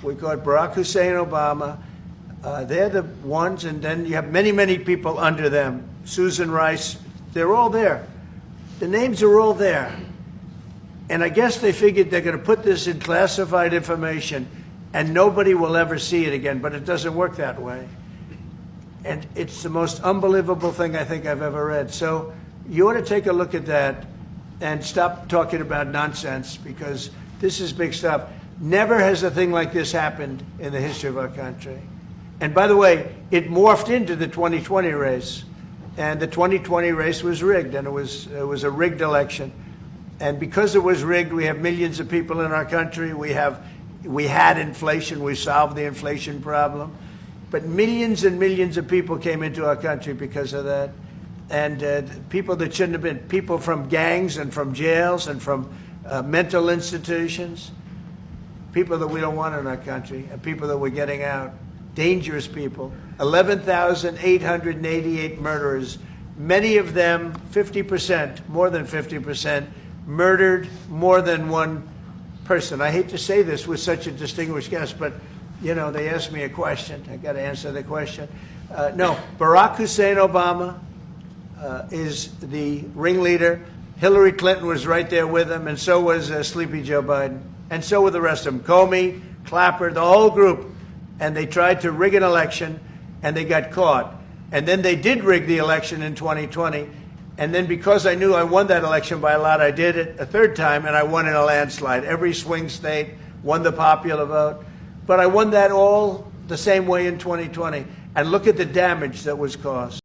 We got Barack Hussein Obama. They're the ones, and then you have many, many people under them. Susan Rice, they're all there. The names are all there. And I guess they figured they're going to put this in classified information and nobody will ever see it again, but it doesn't work that way. And it's the most unbelievable thing I think I've ever read. So you ought to take a look at that and stop talking about nonsense, because this is big stuff. Never has a thing like this happened in the history of our country. And by the way, it morphed into the 2020 race. And the 2020 race was rigged, and it was a rigged election. And because it was rigged, we have millions of people in our country. We had inflation. We solved the inflation problem. But millions and millions of people came into our country because of that. And people that shouldn't have been, people from gangs and from jails and from mental institutions, people that we don't want in our country, and people that we're getting out, dangerous people. 11,888 murderers, many of them, 50%, more than 50%, murdered more than one person. I hate to say this with such a distinguished guest, but, you know, they asked me a question. I got to answer the question. No, Barack Hussein Obama is the ringleader. Hillary Clinton was right there with him, and so was Sleepy Joe Biden. And so were the rest of them. Comey, Clapper, the whole group. And they tried to rig an election, and they got caught. And then they did rig the election in 2020. And then because I knew I won that election by a lot, I did it a third time, and I won in a landslide. Every swing state won the popular vote. But I won that all the same way in 2020. And look at the damage that was caused.